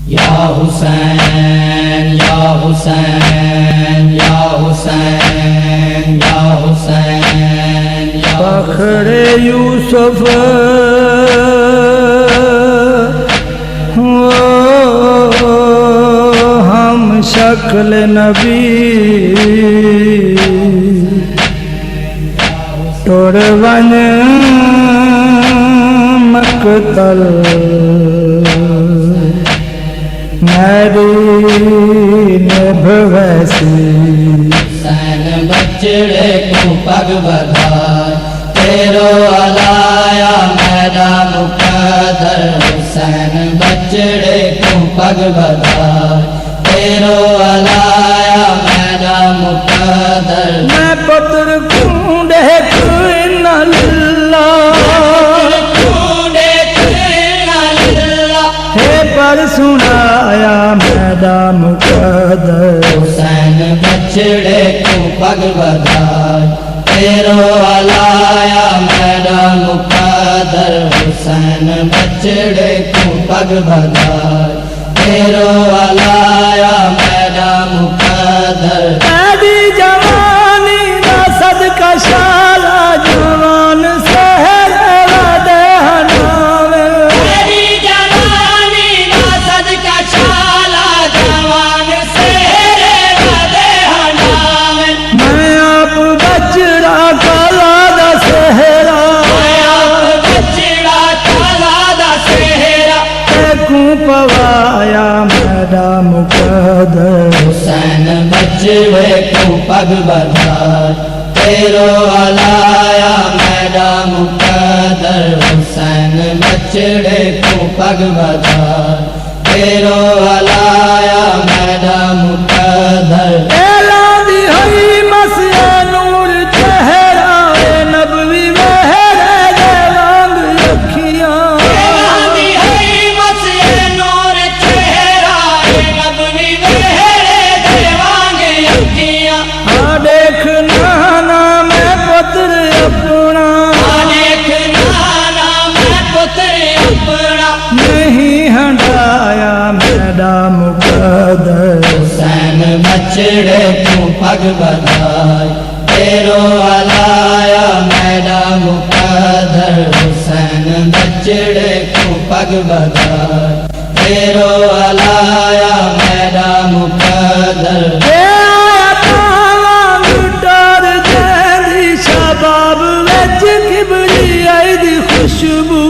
یا حسین یا حسین یا حسین یا حسین یا فخر یوسف ہم شکل نبی توڑون مقتل میری نبھ ویسی حسین بچڑے کو پگ بدھائے تیرو علایا میرا مقدر حسین بچڑے کو پگ بدھائے تیرو علایا میرا مقدر میں پتر کونڈے کنا للہ ہے پر سنایا میرا مقدر حسین بچڑے کو پگ بدھائے تیرو علایا میرا مقدر حسین بچڑے کو پگ بدھائے تیرو علایا میرا مقدر میری جوانی دا صدقہ شالا جوان سہر ودے ہناوے میری جوانی دا صدقہ شالا جوان سہر ودے ہناوے میں آپ بچڑا کالا دا سہرا میں آپ بچڑا کالا دا سہرا کوں پوایا میرا مقدر حسین بچڑے کو پگ بدھائے تیرو علایا میرا مقدر حسین بچڑے کو پگ بدھائے تیرو علایا میرا مقدر اعلان دی ہوئی مسیح نور چہرہ نبوی مہر دے رنگ اکھیاں نہیں ہنڈایا میرا مقدر حسین بچڑے کو پگ بدھائے تیرو علایا میرا مقدر حسین بچڑے کو پگ بدھائے تیرو علایا میرا مقدر شباب وچ کبری آئی دی خوشبو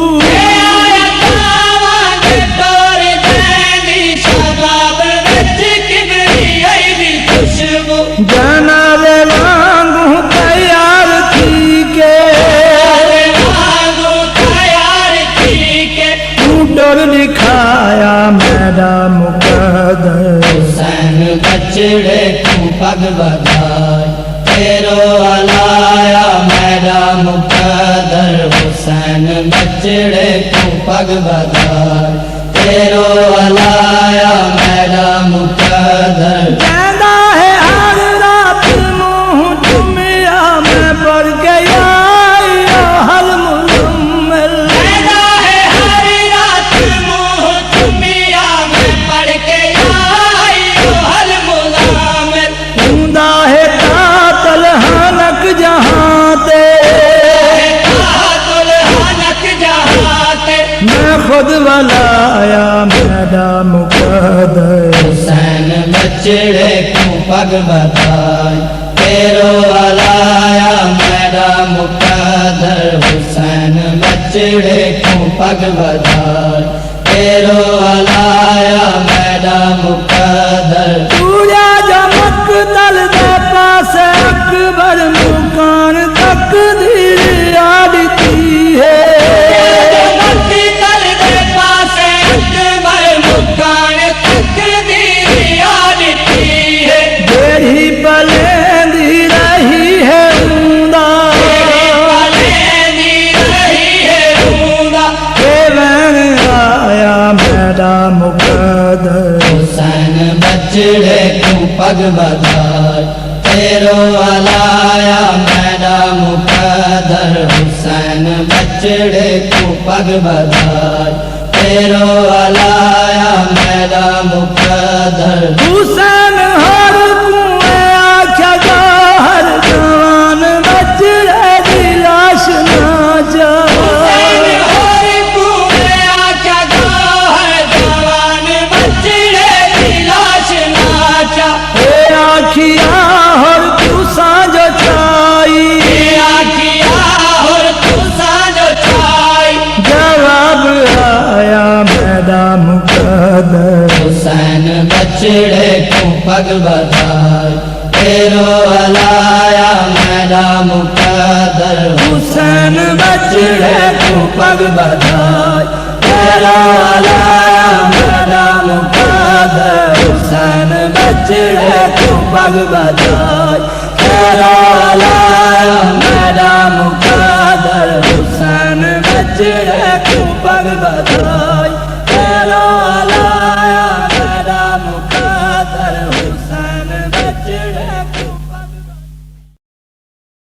جانا وے وانگوں تیار تھی کے ڈر دکھایا میرا مقدر حسین بچڑے کو پگ بدھائے تیرو علایا میرا مقدر حسین بچڑے کو پگ بدھائے تیرو علایا میرا مقدر کہنا ہے ہر رات منہ تمیا میں پڑھ کے آئی ہر مزمل کہنا ہے ہر رات منہ تمیا میں پڑھ کے آئی ہر مزمل ہوندا ہے قاتل ہنک جہاں تے میں خود ولایا میرا مقدر حسین بچڑے کو پگ بدھائے تیرو علایا میرا مقدر حسین بچڑے کو پگ بدھائے تیرو علایا میرا مقدر پورا جمک تل دے پاس اکبر مکان تک دیر آڑتی ہے بیڑی پلیندی رہی ہے اوندا کہ میں آیا میرا مقدر حسین بچڑے کو پگ بدھائے تیرو علایا میرا مقدر حسین بچڑے کو پگ بدھائے تیرو علایا میرا میرا مقدر حسین ہر کوئے آکھا گا ہر جوان بچڑے دی لاش نہ جا حسین ہر کوئے آکھا گا ہر جوان بچڑے دی لاش نہ جا اے آکھیا ہر تساں جو چائی آکھیا ہر تساں جو چائی جواب آیا میرا مقدر حسین بچڑے کو پگ بدھائی تیرو علایا میرا مقدر حسین بچڑے کو پگ بدھائی تیرا علایا میرا مقدر حسین بچڑے کو پگ بدھائی